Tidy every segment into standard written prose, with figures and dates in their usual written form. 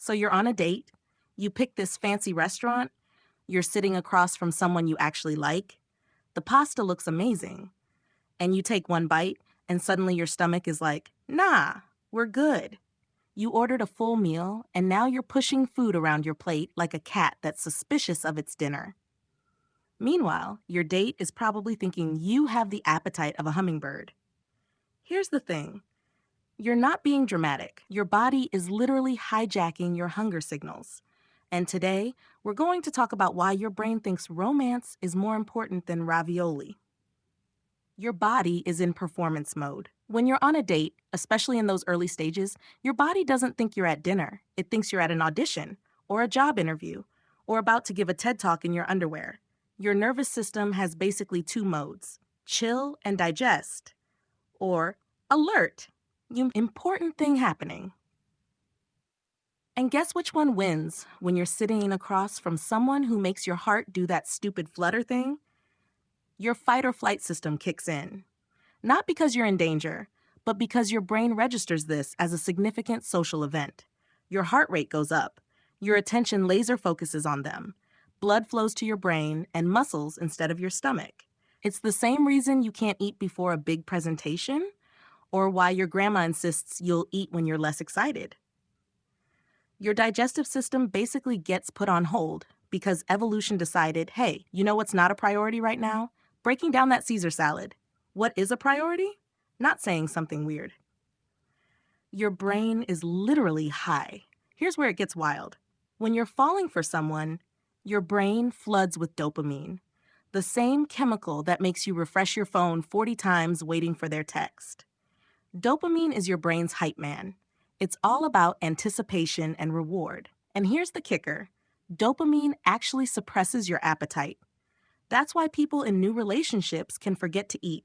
So you're on a date, you pick this fancy restaurant, you're sitting across from someone you actually like. The pasta looks amazing, and you take one bite, and suddenly your stomach is like, nah, we're good. You ordered a full meal, and now you're pushing food around your plate like a cat that's suspicious of its dinner. Meanwhile, your date is probably thinking you have the appetite of a hummingbird. Here's the thing. You're not being dramatic. Your body is literally hijacking your hunger signals. And today, we're going to talk about why your brain thinks romance is more important than ravioli. Your body is in performance mode. When you're on a date, especially in those early stages, your body doesn't think you're at dinner. It thinks you're at an audition, or a job interview, or about to give a TED Talk in your underwear. Your nervous system has basically two modes: chill and digest, or alert, you important thing happening. And guess which one wins when you're sitting across from someone who makes your heart do that stupid flutter thing? Your fight or flight system kicks in. Not because you're in danger, but because your brain registers this as a significant social event. Your heart rate goes up. Your attention laser focuses on them. Blood flows to your brain and muscles instead of your stomach. It's the same reason you can't eat before a big presentation, or why your grandma insists you'll eat when you're less excited. Your digestive system basically gets put on hold because evolution decided, hey, you know what's not a priority right now? Breaking down that Caesar salad. What is a priority? Not saying something weird. Your brain is literally high. Here's where it gets wild. When you're falling for someone, your brain floods with dopamine, the same chemical that makes you refresh your phone 40 times waiting for their text. Dopamine is your brain's hype man. It's all about anticipation and reward. And here's the kicker. Dopamine actually suppresses your appetite. That's why people in new relationships can forget to eat.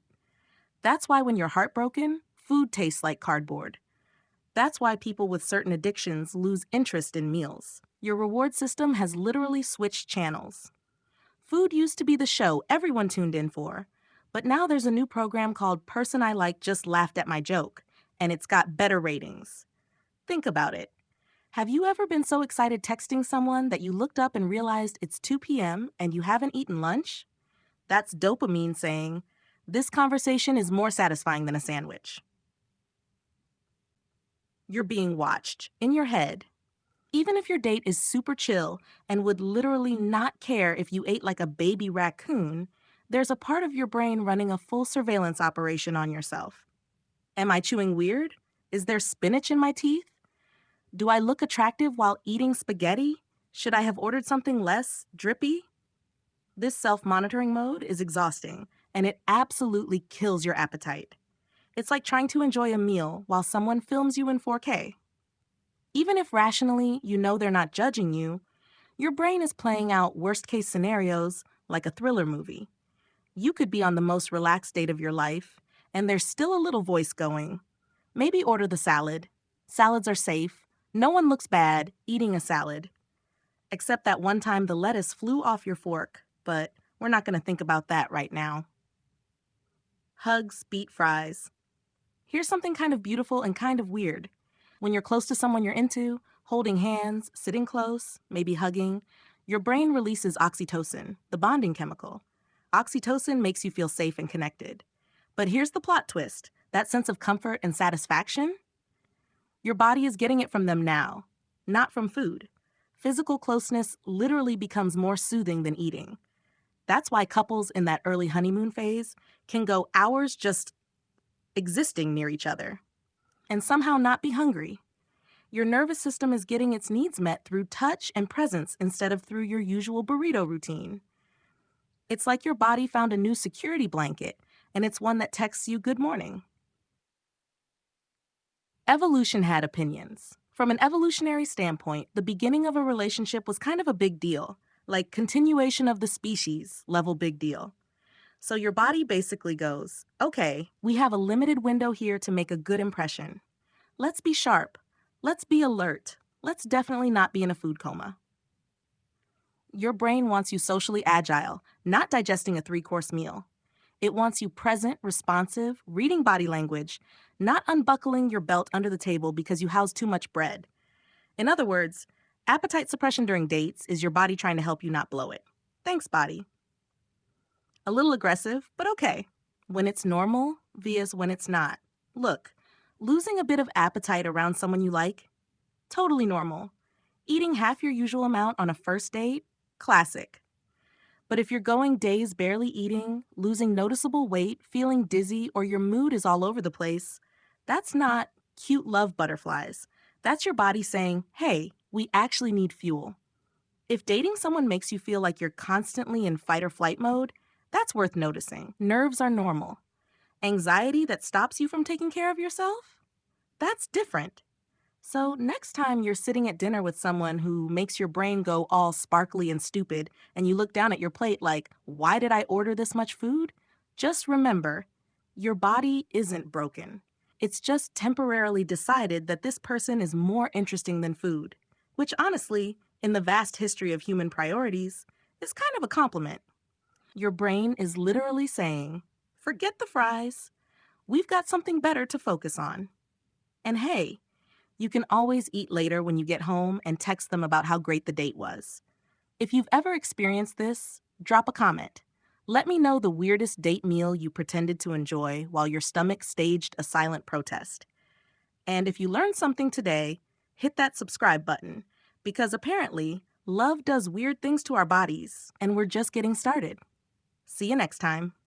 That's why when you're heartbroken, food tastes like cardboard. That's why people with certain addictions lose interest in meals. Your reward system has literally switched channels. Food used to be the show everyone tuned in for, but now there's a new program called Person I Like Just Laughed at My Joke, and it's got better ratings. Think about it. Have you ever been so excited texting someone that you looked up and realized it's 2 p.m. and you haven't eaten lunch? That's dopamine saying, this conversation is more satisfying than a sandwich. You're being watched, in your head. Even if your date is super chill and would literally not care if you ate like a baby raccoon, there's a part of your brain running a full surveillance operation on yourself. Am I chewing weird? Is there spinach in my teeth? Do I look attractive while eating spaghetti? Should I have ordered something less drippy? This self-monitoring mode is exhausting, and it absolutely kills your appetite. It's like trying to enjoy a meal while someone films you in 4K. Even if rationally you know they're not judging you, your brain is playing out worst-case scenarios like a thriller movie. You could be on the most relaxed date of your life, and there's still a little voice going, maybe order the salad. Salads are safe. No one looks bad eating a salad. Except that one time the lettuce flew off your fork, but we're not going to think about that right now. Hugs beat fries. Here's something kind of beautiful and kind of weird. When you're close to someone you're into, holding hands, sitting close, maybe hugging, your brain releases oxytocin, the bonding chemical. Oxytocin makes you feel safe and connected. But here's the plot twist. That sense of comfort and satisfaction? Your body is getting it from them now, not from food. Physical closeness literally becomes more soothing than eating. That's why couples in that early honeymoon phase can go hours just existing near each other and somehow not be hungry. Your nervous system is getting its needs met through touch and presence instead of through your usual burrito routine. It's like your body found a new security blanket, and it's one that texts you good morning. Evolution had opinions. From an evolutionary standpoint, the beginning of a relationship was kind of a big deal, like continuation of the species level big deal. So your body basically goes, okay, we have a limited window here to make a good impression. Let's be sharp. Let's be alert. Let's definitely not be in a food coma. Your brain wants you socially agile, not digesting a 3-course meal. It wants you present, responsive, reading body language, not unbuckling your belt under the table because you house too much bread. In other words, appetite suppression during dates is your body trying to help you not blow it. Thanks, body. A little aggressive, but okay. When it's normal vs when it's not. Look, losing a bit of appetite around someone you like, totally normal. Eating half your usual amount on a first date, classic. But if you're going days barely eating, losing noticeable weight, feeling dizzy, or your mood is all over the place, that's not cute love butterflies. That's your body saying, hey, we actually need fuel. If dating someone makes you feel like you're constantly in fight or flight mode, that's worth noticing. Nerves are normal. Anxiety that stops you from taking care of yourself? That's different. So, next time you're sitting at dinner with someone who makes your brain go all sparkly and stupid, and you look down at your plate like, why did I order this much food? Just remember, your body isn't broken. It's just temporarily decided that this person is more interesting than food, which honestly, in the vast history of human priorities, is kind of a compliment. Your brain is literally saying, forget the fries. We've got something better to focus on. And hey, you can always eat later when you get home and text them about how great the date was. If you've ever experienced this, drop a comment. Let me know the weirdest date meal you pretended to enjoy while your stomach staged a silent protest. And if you learned something today, hit that subscribe button, because apparently, love does weird things to our bodies, and we're just getting started. See you next time.